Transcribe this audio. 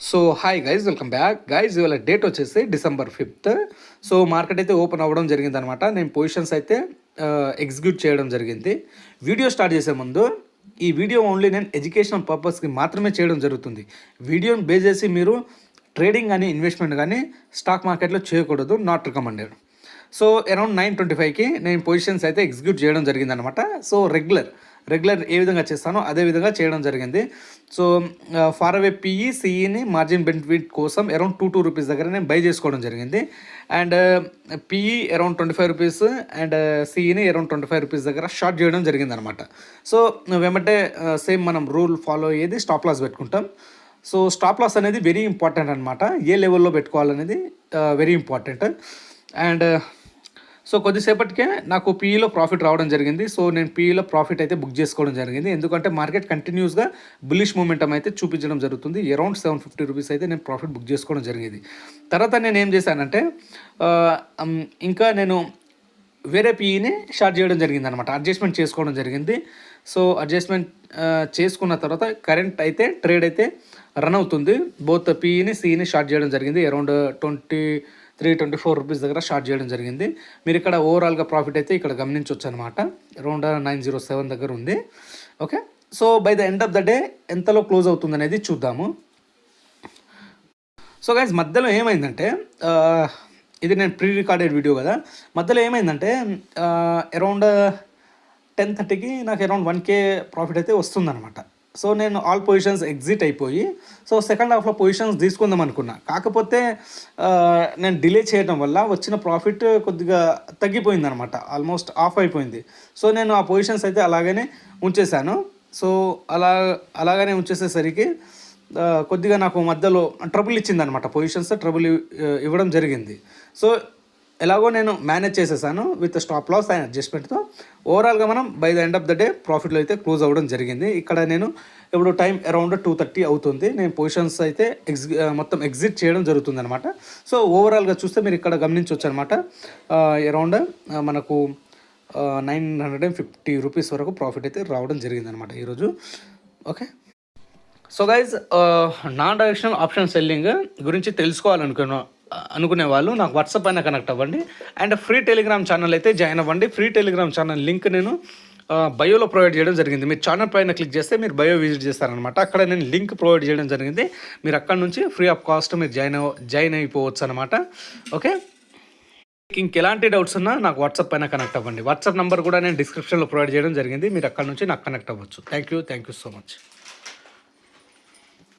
So hi guys, welcome back guys. ఇవాళ date వచ్చేసి December 5th. So market అయితే open అవ్వడం జరిగింది అనమాట. నేను పొజిషన్స్ అయితే ఎగ్జిక్యూట్ చేయడం జరిగింది. వీడియో స్టార్ట్ చేసే ముందు ఈ వీడియో ఓన్లీ నేను ఎడ్యుకేషనల్ పర్పస్కి మాత్రమే చేయడం జరుగుతుంది. వీడియోని బేస్ చేసి మీరు ట్రేడింగ్ కానీ ఇన్వెస్ట్మెంట్ కానీ స్టాక్ మార్కెట్లో చేయకూడదు, నాట్ రికమెండెడ్. సో అరౌండ్ 9:25కి నేను పొజిషన్స్ అయితే ఎగ్జిక్యూట్ చేయడం జరిగిందనమాట. సో రెగ్యులర్ ఏ విధంగా చేస్తానో అదే విధంగా చేయడం జరిగింది. సో ఫార్ అవే పిఈ సిఈని మార్జిన్ బెనిఫిట్ కోసం అరౌండ్ 2 రూపీస్ దగ్గర నేను బై చేసుకోవడం జరిగింది. And PE around 25 rupees and సిఈని అరౌండ్ 25 రూపీస్ దగ్గర షార్ట్ చేయడం జరిగింది అనమాట. సో వెంబటే సేమ్ మనం రూల్ ఫాలో అయ్యేది స్టాప్ లాస్ పెట్టుకుంటాం. సో స్టాప్ లాస్ అనేది వెరీ ఇంపార్టెంట్ అనమాట. ఏ లెవెల్లో పెట్టుకోవాలనేది వెరీ ఇంపార్టెంట్. అండ్ సో కొద్దిసేపటికే నాకు పీఈలో ప్రాఫిట్ రావడం జరిగింది. సో నేను పీఈలో ప్రాఫిట్ అయితే బుక్ చేసుకోవడం జరిగింది. ఎందుకంటే మార్కెట్ కంటిన్యూస్గా బుల్లిష్ మూమెంటం అయితే చూపించడం జరుగుతుంది. అరౌండ్ 750 రూపీస్ అయితే నేను ప్రాఫిట్ బుక్ చేసుకోవడం జరిగింది. తర్వాత నేను ఏం చేశానంటే ఇంకా నేను వేరే పీఈని షార్ట్ చేయడం జరిగింది అనమాట. అడ్జస్ట్మెంట్ చేసుకోవడం జరిగింది. సో అడ్జస్ట్మెంట్ చేసుకున్న తర్వాత కరెంట్ అయితే ట్రేడ్ అయితే రన్ అవుతుంది. బోత్ పీఈని సిఈని షార్ట్ చేయడం జరిగింది. అరౌండ్ 23-24 రూపీస్ దగ్గర షార్ట్ చేయడం జరిగింది. మీరు ఇక్కడ ఓవరాల్గా ప్రాఫిట్ అయితే ఇక్కడ గమనించవచ్చు అనమాట. అరౌండ్ 907 దగ్గర ఉంది. Okay, so by the end of the day ఎంతలో క్లోజ్ అవుతుంది అనేది చూద్దాము. సో గైస్, మధ్యలో ఏమైందంటే ఇది నేను ప్రీ రికార్డెడ్ వీడియో కదా. మధ్యలో ఏమైందంటే అరౌండ్ 10:30కి నాకు అరౌండ్ 1K ప్రాఫిట్ అయితే వస్తుందన్నమాట. సో నేను ఆల్ పొజిషన్స్ ఎగ్జిట్ అయిపోయి సో సెకండ్ హాఫ్లో పొజిషన్స్ తీసుకుందాం అనుకున్నా. కాకపోతే నేను డిలే చేయడం వల్ల వచ్చిన ప్రాఫిట్ కొద్దిగా తగ్గిపోయింది అనమాట. ఆల్మోస్ట్ ఆఫ్ అయిపోయింది. సో నేను ఆ పొజిషన్స్ అయితే అలాగనే ఉంచేశాను. సో అలాగనే ఉంచేసేసరికి కొద్దిగా నాకు మధ్యలో ట్రబుల్ ఇచ్చిందనమాట. పొజిషన్స్ ట్రబుల్ ఇవ్వడం జరిగింది. సో ఎలాగో నేను మేనేజ్ చేసేసాను విత్ స్టాప్ లాస్ అండ్ అడ్జస్ట్మెంట్తో. ఓవరాల్గా మనం by the end of the day ప్రాఫిట్లో అయితే క్లోజ్ అవ్వడం జరిగింది. ఇక్కడ నేను ఇప్పుడు టైం అరౌండ్ 2:30 అవుతుంది. నేను పొజిషన్స్ అయితే మొత్తం ఎగ్జిట్ చేయడం జరుగుతుంది అనమాట. సో ఓవరాల్గా చూస్తే మీరు ఇక్కడ గమనించవచ్చు అనమాట. అరౌండ్ మనకు 950 రూపీస్ వరకు ప్రాఫిట్ అయితే రావడం జరిగింది అనమాట ఈరోజు. Okay, so guys, non directional option selling గురించి అనుకునే వాళ్ళు నాకు వాట్సాప్ అయినా కనెక్ట్ అవ్వండి. అండ్ ఫ్రీ టెలిగ్రామ్ ఛానల్ అయితే జాయిన్ అవ్వండి. ఫ్రీ టెలిగ్రామ్ ఛానల్ లింక్ నేను బయోలో ప్రొవైడ్ చేయడం జరిగింది. మీరు ఛానల్ పైన క్లిక్ చేస్తే మీరు బయో విజిట్ చేస్తారనమాట. అక్కడ నేను లింక్ ప్రొవైడ్ చేయడం జరిగింది. మీరు అక్కడ నుంచి ఫ్రీ ఆఫ్ కాస్ట్ మీరు జాయిన్ అయిపోవచ్చు అనమాట. ఓకే, ఇంకెలాంటి డౌట్స్ ఉన్నా నాకు వాట్సాప్ పైన కనెక్ట్ అవ్వండి. వాట్సాప్ నెంబర్ కూడా నేను డిస్క్రిప్షన్లో ప్రొవైడ్ చేయడం జరిగింది. మీరు అక్కడ నుంచి నాకు కనెక్ట్ అవ్వచ్చు. Thank you so much.